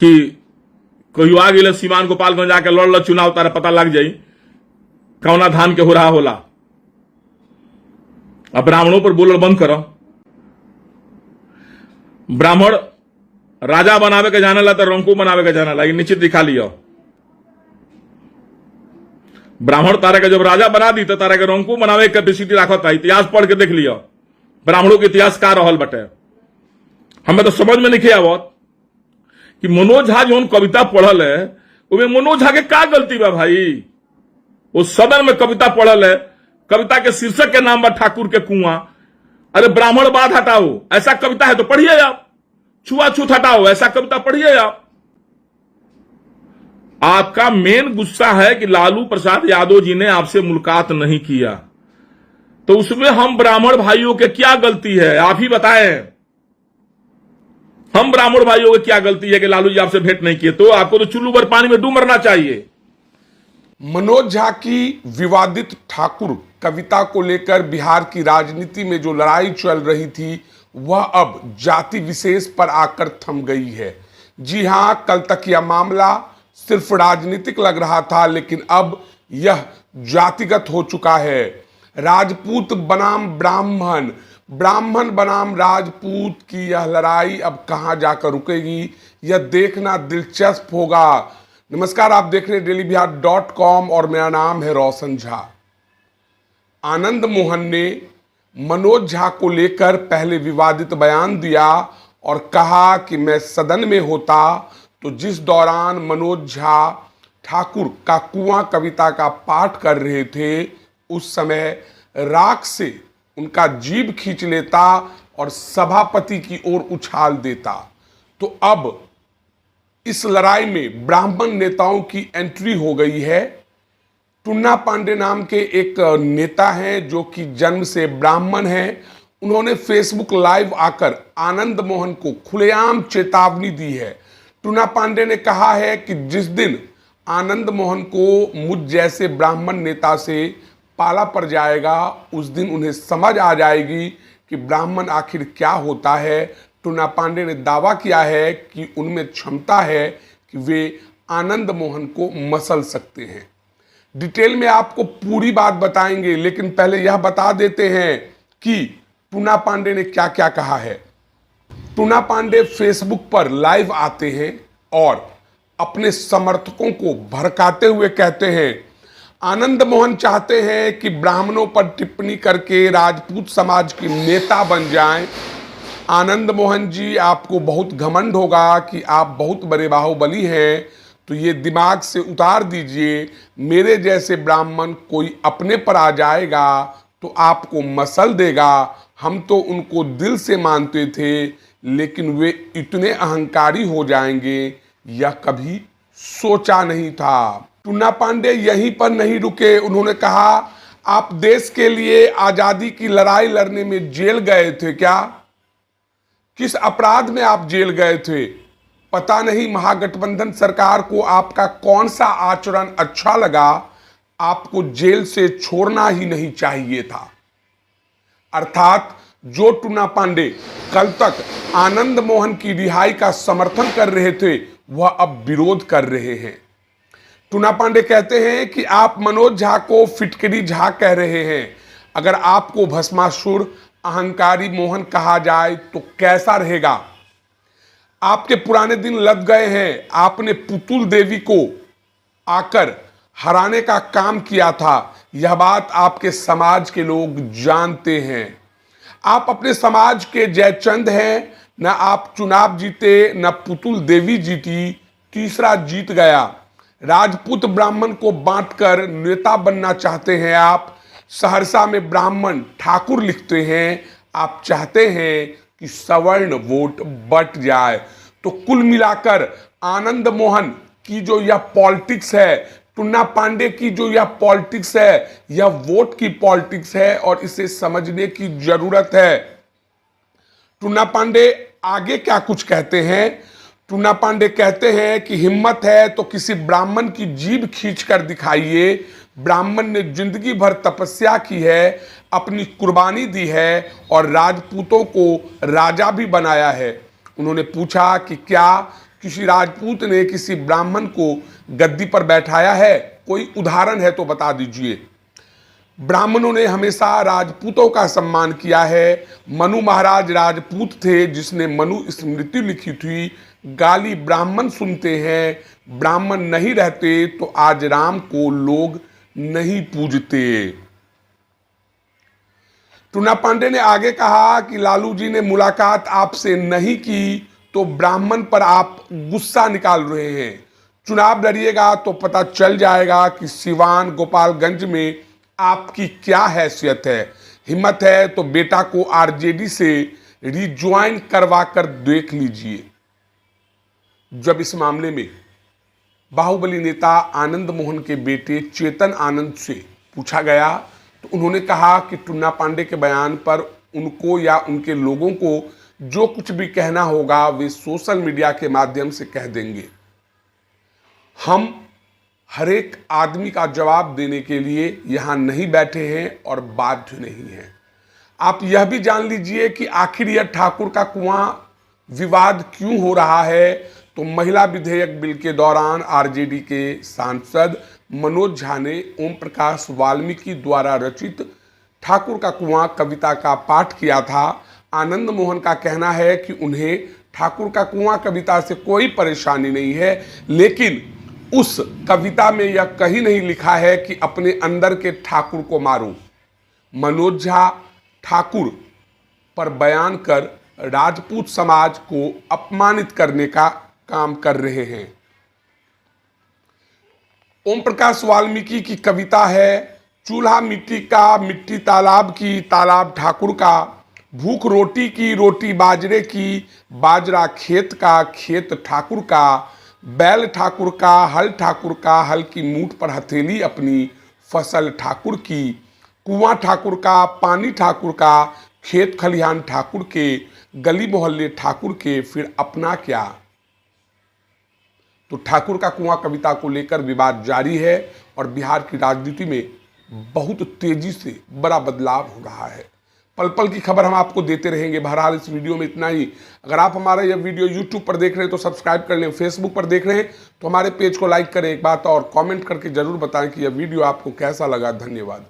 कि कहियो आ गए सीमान गोपालगंज जाके लड़ ल चुनाव, तारा पता लग जाई कौना धान के हो रहा होला। अब ब्राह्मणों पर बोलल बंद करो। ब्राह्मण राजा बनावे के जाने ला तो रंकू बनावे के जाने ला, ये निश्चित दिखा लियो। ब्राह्मण तारा के जब राजा बना दी तो तारा के रंकू बनावे के कैपेसिटी रखता। इतिहास पढ़ के देख लियो ब्राह्मणों के इतिहास का रहल बटे। हमें तो समझ में नहीं आवत कि मनोज झा जो कविता पढ़ल है उसमें मनोज झा के का गलती बा भाई। वो सदन में कविता पढ़ल है, कविता के शीर्षक के नाम बा ठाकुर के कुआं। अरे ब्राह्मणवाद हटाओ ऐसा कविता है तो पढ़िए आप, छुआछूत हटाओ ऐसा कविता पढ़िए आप। आपका मेन गुस्सा है कि लालू प्रसाद यादव जी ने आपसे मुलाकात नहीं किया, तो उसमें हम ब्राह्मण भाइयों के क्या गलती है आप ही बताएं। हम ब्राह्मण भाइयों की क्या गलती है कि लालू जी आपसे भेंट नहीं किए? तो आपको तो चुल्लू भर पानी में डूब मरना चाहिए। मनोज झा की विवादित ठाकुर कविता को लेकर बिहार की राजनीति में जो लड़ाई चल रही थी वह अब जाति विशेष पर आकर थम गई है। जी हां, कल तक यह मामला सिर्फ राजनीतिक लग रहा था, लेकिन अब यह जातिगत हो चुका है। राजपूत बनाम ब्राह्मण, ब्राह्मण बनाम राजपूत की यह लड़ाई अब कहां जाकर रुकेगी, यह देखना दिलचस्प होगा। नमस्कार, आप देख रहे हैं DailyBihar.com और मेरा नाम है रोशन झा। आनंद मोहन ने मनोज झा को लेकर पहले विवादित बयान दिया और कहा कि मैं सदन में होता तो जिस दौरान मनोज झा ठाकुर का कुआं कविता का पाठ कर रहे थे उस समय राख से उनका जीभ खींच लेता और सभापति की ओर उछाल देता। तो अब इस लड़ाई में ब्राह्मण नेताओं की एंट्री हो गई है। टुन्ना पांडे नाम के एक नेता हैं जो कि जन्म से ब्राह्मण हैं। उन्होंने फेसबुक लाइव आकर आनंद मोहन को खुलेआम चेतावनी दी है। टुन्ना पांडे ने कहा है कि जिस दिन आनंद मोहन को मुझ जैसे ब्राह्मण नेता से पाला पड़ जाएगा उस दिन उन्हें समझ आ जाएगी कि ब्राह्मण आखिर क्या होता है। टुन्ना पांडे ने दावा किया है कि उनमें क्षमता है कि वे आनंद मोहन को मसल सकते हैं। डिटेल में आपको पूरी बात बताएंगे, लेकिन पहले यह बता देते हैं कि टुन्ना पांडे ने क्या क्या कहा है। टुन्ना पांडे फेसबुक पर लाइव आते हैं और अपने समर्थकों को भड़काते हुए कहते हैं आनंद मोहन चाहते हैं कि ब्राह्मणों पर टिप्पणी करके राजपूत समाज के नेता बन जाएं। आनंद मोहन जी, आपको बहुत घमंड होगा कि आप बहुत बड़े बाहुबली हैं, तो ये दिमाग से उतार दीजिए। मेरे जैसे ब्राह्मण कोई अपने पर आ जाएगा तो आपको मसल देगा। हम तो उनको दिल से मानते थे, लेकिन वे इतने अहंकारी हो जाएंगे यह कभी सोचा नहीं था। टुन्ना पांडे यहीं पर नहीं रुके। उन्होंने कहा आप देश के लिए आजादी की लड़ाई लड़ने में जेल गए थे क्या? किस अपराध में आप जेल गए थे? पता नहीं महागठबंधन सरकार को आपका कौन सा आचरण अच्छा लगा, आपको जेल से छोड़ना ही नहीं चाहिए था। अर्थात जो टुन्ना पांडे कल तक आनंद मोहन की रिहाई का समर्थन कर रहे थे वह अब विरोध कर रहे हैं। टुन्ना पांडे कहते हैं कि आप मनोज झा को फिटकरी झा कह रहे हैं। अगर आपको भस्मासुर अहंकारी मोहन कहा जाए तो कैसा रहेगा? आपके पुराने दिन लग गए हैं। आपने पुतुल देवी को आकर हराने का काम किया था। यह बात आपके समाज के लोग जानते हैं। आप अपने समाज के जयचंद हैं। न आप चुनाव जीते न पुतुल देवी जीती, तीसरा जीत गया। राजपूत ब्राह्मण को बांटकर नेता बनना चाहते हैं आप। सहरसा में ब्राह्मण ठाकुर लिखते हैं। आप चाहते हैं कि सवर्ण वोट बट जाए। तो कुल मिलाकर आनंद मोहन की जो यह पॉलिटिक्स है, टुन्ना पांडे की जो यह पॉलिटिक्स है, यह वोट की पॉलिटिक्स है और इसे समझने की जरूरत है। टुन्ना पांडे आगे क्या कुछ कहते हैं? टुन्ना पांडे कहते हैं कि हिम्मत है तो किसी ब्राह्मण की जीभ खींच कर दिखाइए। ब्राह्मण ने जिंदगी भर तपस्या की है, अपनी कुर्बानी दी है और राजपूतों को राजा भी बनाया है। उन्होंने पूछा कि क्या किसी राजपूत ने किसी ब्राह्मण को गद्दी पर बैठाया है? कोई उदाहरण है तो बता दीजिए। ब्राह्मणों ने हमेशा राजपूतों का सम्मान किया है। मनु महाराज राजपूत थे जिसने मनु स्मृति लिखी थी। गाली ब्राह्मण सुनते हैं। ब्राह्मण नहीं रहते तो आज राम को लोग नहीं पूजते। टूना पांडे ने आगे कहा कि लालू जी ने मुलाकात आपसे नहीं की तो ब्राह्मण पर आप गुस्सा निकाल रहे हैं। चुनाव लड़िएगा तो पता चल जाएगा कि सिवान गोपालगंज में आपकी क्या हैसियत है। हिम्मत है तो बेटा को आरजेडी से रिज्वाइन करवा कर देख लीजिए। जब इस मामले में बाहुबली नेता आनंद मोहन के बेटे चेतन आनंद से पूछा गया तो उन्होंने कहा कि टुन्ना पांडे के बयान पर उनको या उनके लोगों को जो कुछ भी कहना होगा वे सोशल मीडिया के माध्यम से कह देंगे। हम हर एक आदमी का जवाब देने के लिए यहां नहीं बैठे हैं और बाध्य नहीं हैं। आप यह भी जान लीजिए कि आखिर यह ठाकुर का कुआं विवाद क्यों हो रहा है। तो महिला विधेयक बिल के दौरान आरजेडी के सांसद मनोज झा ने ओम प्रकाश वाल्मीकि द्वारा रचित ठाकुर का कुआं कविता का पाठ किया था। आनंद मोहन का कहना है कि उन्हें ठाकुर का कुआं कविता से कोई परेशानी नहीं है, लेकिन उस कविता में यह कहीं नहीं लिखा है कि अपने अंदर के ठाकुर को मारो। मनोज झा ठाकुर पर बयान कर राजपूत समाज को अपमानित करने का काम कर रहे हैं। ओम प्रकाश वाल्मीकि की कविता है, चूल्हा मिट्टी का, मिट्टी तालाब की, तालाब ठाकुर का, भूख रोटी की, रोटी बाजरे की, बाजरा खेत का, खेत ठाकुर का, बैल ठाकुर का, हल ठाकुर का, हल की मूठ पर हथेली अपनी, फसल ठाकुर की, कुआं ठाकुर का, पानी ठाकुर का, खेत खलिहान ठाकुर के, गली मोहल्ले ठाकुर के, फिर अपना क्या। तो ठाकुर का कुआं कविता को लेकर विवाद जारी है और बिहार की राजनीति में बहुत तेजी से बड़ा बदलाव हो रहा है। पल पल की खबर हम आपको देते रहेंगे। बहरहाल इस वीडियो में इतना ही। अगर आप हमारा यह वीडियो YouTube पर देख रहे हैं तो सब्सक्राइब कर लें, फेसबुक पर देख रहे हैं तो हमारे पेज को लाइक करें। एक बात और कमेंट करके जरूर बताएं कि यह वीडियो आपको कैसा लगा। धन्यवाद।